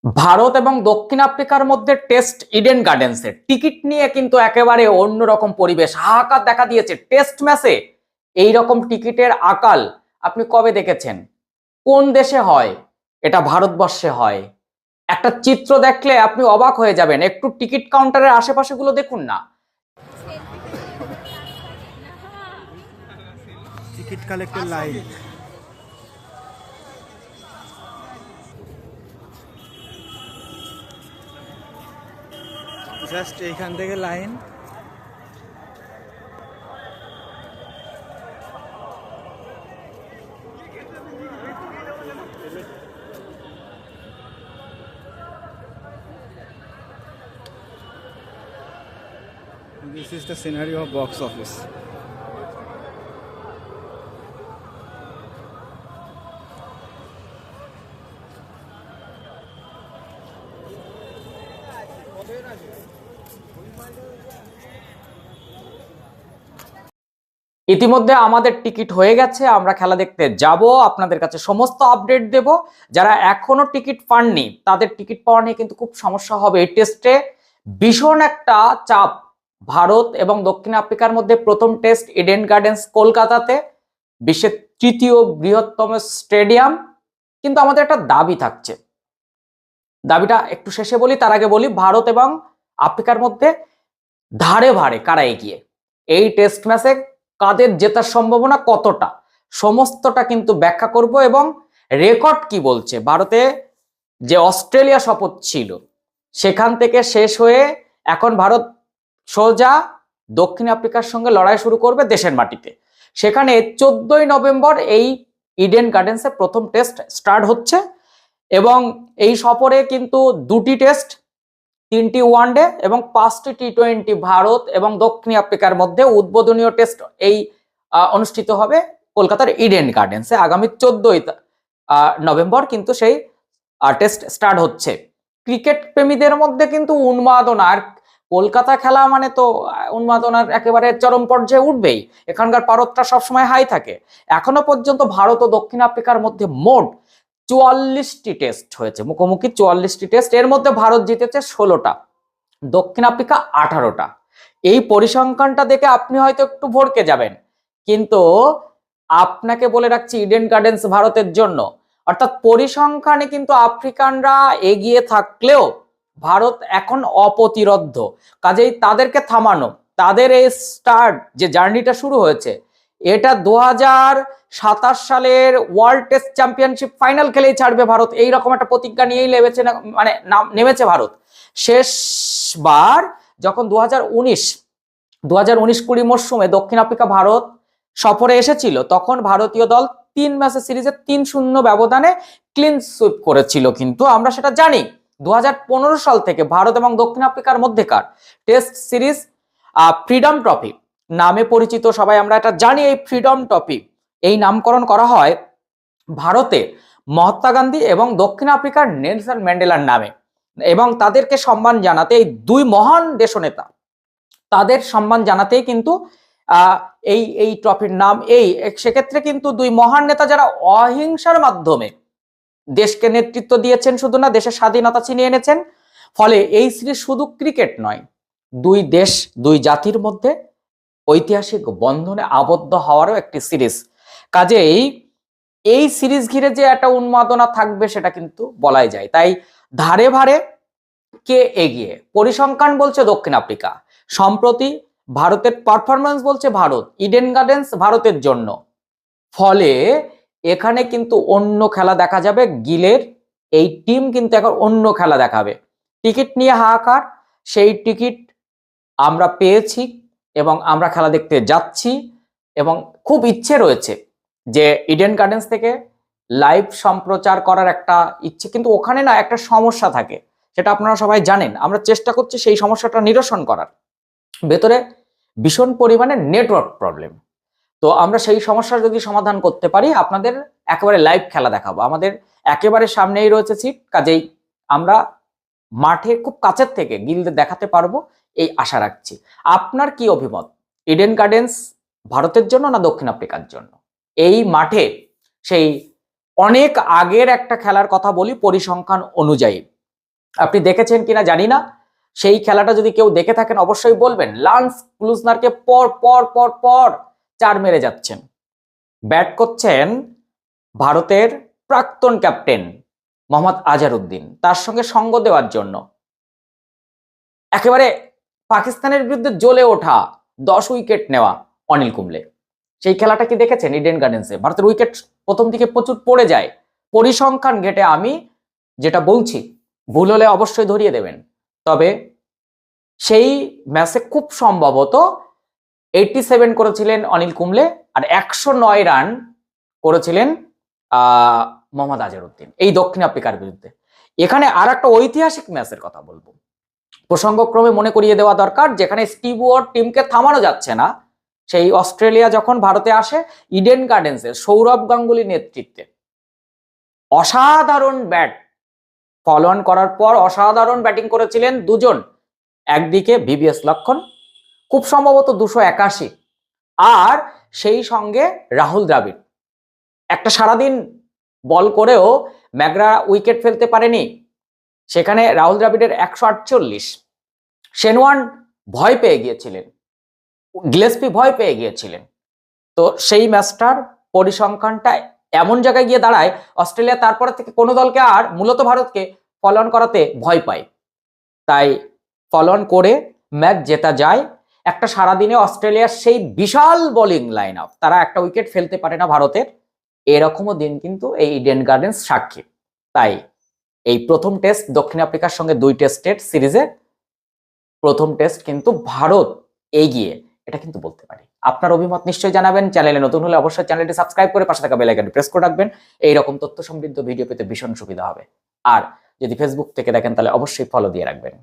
ভারত এবং দক্ষিণ আফ্রিকার মধ্যে টেস্ট ইডেন গার্ডেন্সের টিকিট নিয়ে কিন্তু একেবারে অন্যরকম পরিবেশ, হাহাকার দেখা দিয়েছে। টেস্ট ম্যাচে এই রকম টিকিটের আকাল আপনি কবে দেখেছেন? কোন দেশে হয়? এটা ভারতবর্ষে হয়। একটা চিত্র দেখলে আপনি অবাক হয়ে যাবেন। একটু টিকিট কাউন্টারের আশেপাশে গুলো দেখুন না। Ticket কালেক্টের line. জাস্ট এইখান থেকে line. This is the scenario of box office. ইতিমধ্যে আমাদের টিকিট হয়ে গেছে, আমরা খেলা দেখতে যাব, আপনাদের কাছে সমস্ত আপডেট দেব। যারা এখনো টিকিট পাননি তাদের টিকিট পাওয়া নিয়ে কিন্তু খুব সমস্যা হবে। এই টেস্টে ভীষণ একটা চাপ। ভারত এবং দক্ষিণ আফ্রিকার মধ্যে প্রথম টেস্ট ইডেন গার্ডেন্স কলকাতাতে, বিশ্বের তৃতীয় বৃহত্তম স্টেডিয়াম। কিন্তু আমাদের একটা দাবি থাকছে, দাবিটা একটু শেষে বলি, তার আগে বলি ভারত এবং আফ্রিকার মধ্যে ধারে ভারে কারা এগিয়ে, এই টেস্ট ম্যাচে কাদের জেতার সম্ভাবনা কতটা, সমস্তটা কিন্তু ব্যাখ্যা করব। এবং রেকর্ড কি বলছে, ভারতে যে অস্ট্রেলিয়া সফর ছিল সেখান থেকে শেষ হয়ে এখন ভারত সোজা দক্ষিণ আফ্রিকার সঙ্গে লড়াই শুরু করবে দেশের মাটিতে। সেখানে 14ই নভেম্বর এই ইডেন গার্ডেন্সে প্রথম টেস্ট স্টার্ট হচ্ছে এবং এই সফরে কিন্তু দুটি টেস্ট, 3টি ওয়ানডে এবং 5টি টি20 ভারত এবং দক্ষিণ আফ্রিকার মধ্যে উদ্বোধনীয় টেস্ট এই অনুষ্ঠিত হবে কলকাতার ইডেন গার্ডেন্সে আগামী 14ই নভেম্বর কিন্তু সেই টেস্ট স্টার্ট হচ্ছে। ক্রিকেট প্রেমীদের মধ্যে কিন্তু উন্মাদনা, আর কলকাতা খেলা মানে তো উন্মাদনার একেবারে চরম পর্যায়ে উঠবেই। এখানকার পারদটা সবসময় হাই থাকে। এখনো পর্যন্ত ভারত ও দক্ষিণ আফ্রিকার মধ্যে মোট 44টি টেস্ট হয়েছে, মুখোমুখি 44টি টেস্ট। এর মধ্যে ভারত জিতেছে 16টা, দক্ষিণ আফ্রিকা 18টা। এই পরিসংখ্যানটা দেখে আপনি হয়তো একটু ভড়কে যাবেন, কিন্তু আপনাকে বলে রাখছি ইডেন গার্ডেন্স ভারতের জন্য, অর্থাৎ পরিসংখ্যানে কিন্তু আফ্রিকানরা এগিয়ে থাকলেও ভারত এখন অপ্রতিরোধ্য। কাজেই তাদেরকে থামানো, তাদের এই স্টার্ট যে জার্নিটা শুরু হয়েছে, এটা 2027 সালের ওয়ার্ল্ড টেস্ট চ্যাম্পিয়নশিপ ফাইনাল খেলেই ছাড়বে ভারত, এইরকম একটা প্রতিজ্ঞা নিয়েই নেমেছে, মানে নেমেছে ভারত। শেষবার যখন 2019-20 মরশুমে দক্ষিণ আফ্রিকা ভারত সফরে এসেছিল, তখন ভারতীয় দল 3 ম্যাচের সিরিজে 3-0 ব্যবধানে ক্লিন সুইপ করেছিল। কিন্তু আমরা সেটা জানি 2015 সাল থেকে ভারত এবং দক্ষিণ আফ্রিকার মধ্যেকার টেস্ট সিরিজ ফ্রিডম ট্রফি নামে পরিচিত, সবাই আমরা এটা জানি। এই ফ্রিডম ট্রফি এই নামকরণ করা হয় ভারতে মহাত্মা গান্ধী এবং দক্ষিণ আফ্রিকার নেলসন ম্যান্ডেলার নামে, এবং তাদেরকে সম্মান জানাতে, এই দুই মহান দেশনেতা তাদের সম্মান জানাতেই কিন্তু এই ট্রফির নাম। সেক্ষেত্রে কিন্তু দুই মহান নেতা যারা অহিংসার মাধ্যমে দেশকে নেতৃত্ব দিয়েছেন, শুধু না দেশের স্বাধীনতা ছিনিয়ে এনেছেন। ফলে এই সিরিজ শুধু ক্রিকেট নয়, দুই দেশ দুই জাতির মধ্যে ঐতিহাসিক বন্ধনে আবদ্ধ হওয়ারও একটি সিরিজ। কাজেই এই সিরিজ ঘিরে যে একটা উন্মাদনা থাকবে সেটা কিন্তু বলাই যায়। তাই ধারে ভারে কে এগিয়ে, পরিসংখ্যান বলছে দক্ষিণ আফ্রিকা, সম্প্রতি ভারতের পারফরম্যান্স বলছে ভারত, ইডেন গার্ডেন্স ভারতের জন্য। ফলে এখানে কিন্তু অন্য খেলা দেখা যাবে। গিলের এই টিম কিন্তু এখন অন্য খেলা দেখাবে। টিকিট নিয়ে হাহাকার, সেই টিকিট আমরা পেয়েছি এবং আমরা খেলা দেখতে যাচ্ছি, এবং খুব ইচ্ছে রয়েছে যে ইডেন গার্ডেন্স থেকে লাইভ সম্প্রচার করার একটা ইচ্ছে। কিন্তু ওখানে না একটা সমস্যা থাকে, সেটা আপনারা সবাই জানেন। আমরা চেষ্টা করছি সেই সমস্যাটা নিরসন করার। ভেতরে ভীষণ পরিমাণে নেটওয়ার্ক প্রবলেম। তো আমরা সেই সমস্যার যদি সমাধান করতে পারি, আপনাদের একেবারে লাইভ খেলা দেখাবো। আমাদের একেবারে সামনেই রয়েছে সিট, কাজেই আমরা মাঠে খুব কাছের থেকে গিলদের দেখাতে পারবো, এই আশা রাখছি। আপনার কি অভিমত, ইডেন গার্ডেন্স ভারতের জন্য না দক্ষিণ আফ্রিকার জন্য? এই মাঠে সেই অনেক আগের একটা খেলার কথা বলি পরিসংখ্যান অনুযায়ী, আপনি দেখেছেন কিনা জানি না, সেই খেলাটা যদি কেউ দেখে থাকেন অবশ্যই বলবেন। লান্স ক্লুজনারকে পর পর পর পর 4 মেরে যাচ্ছেন। ব্যাট করছেন ভারতের প্রাক্তন ক্যাপ্টেন মোহাম্মদ আজহারউদ্দিন, তার সঙ্গে সঙ্গ দেওয়ার জন্য একেবারে পাকিস্তানের বিরুদ্ধে জ্বলে ওঠা 10 উইকেট নেওয়া অনিল কুম্বলে। সেই খেলাটা কি দেখেছেন ইডেন গার্ডেন্সে? ভারতের উইকেট প্রথম দিকে প্রচুর পড়ে যায়। পরিসংখ্যান ঘেটে আমি যেটা বলছি, ভুল হলে অবশ্যই ধরিয়ে দেবেন। তবে সেই ম্যাচে খুব সম্ভবত 87 করেছিলেন অনিল কুম্বলে, আর 109 রান করেছিলেন মোহাম্মদ আজহারউদ্দিন এই দক্ষিণ আফ্রিকার বিরুদ্ধে। এখানে আর একটা ঐতিহাসিক ম্যাচের কথা বলবো, প্রসঙ্গক্রমে মনে করিয়ে দেওয়া দরকার, যেখানে স্টিভ ওয়ার টিমকে থামানো যাচ্ছে না। সেই অস্ট্রেলিয়া যখন ভারতে আসে, ইডেন গার্ডেন্সের সৌরভ গাঙ্গুলি নেতৃত্বে অসাধারণ ব্যাট ফলো অন করার পর অসাধারণ ব্যাটিং করেছিলেন দুজন। একদিকে ভিভিএস লক্ষ্মণ, খুব সম্ভবত 281, আর সেই সঙ্গে রাহুল দ্রাবিড়। একটা সারাদিন বল করেও ম্যাকগ্রা উইকেট ফেলতে পারেনি, সেখানে রাহুল দ্রাবিড়ের 148। শেনওয়ান ভয় পেয়ে গিয়েছিলেন, গ্লেসপি ভয় পেয়ে গিয়েছিলেন। তো সেই ম্যাচটার পরিসংখ্যানটা এমন জায়গায় গিয়ে দাঁড়ায়, অস্ট্রেলিয়া তারপরে থেকে কোনো দলকে আর মূলত ভারতকে ফলো অন করাতে ভয় পায়। তাই ফলো অন করে ম্যাচ জেতা যায়। একটা সারাদিনে অস্ট্রেলিয়ার সেই বিশাল বোলিং লাইন আপ, তারা একটা উইকেট ফেলতে পারে না ভারতের। এরকমও দিন কিন্তু এই ইডেন গার্ডেন্স সাক্ষী। তাই এই প্রথম টেস্ট দক্ষিণ আফ্রিকার সঙ্গে 2 টেস্টের সিরিজে প্রথম টেস্ট কিন্তু ভারত এগিয়ে, এটা কিন্তু বলতে পারি। আপনার অভিমত নিশ্চয়ই জানাবেন। চ্যানেলে নতুন হলে অবশ্যই চ্যানেলটি সাবস্ক্রাইব করে পাশে থাকা বেল আইকনটি প্রেস করে রাখবেন। এইরকম তথ্য সমৃদ্ধ ভিডিও পেতে ভীষণ সুবিধা হবে। আর যদি ফেসবুক থেকে দেখেন তাহলে অবশ্যই ফলো দিয়ে রাখবেন।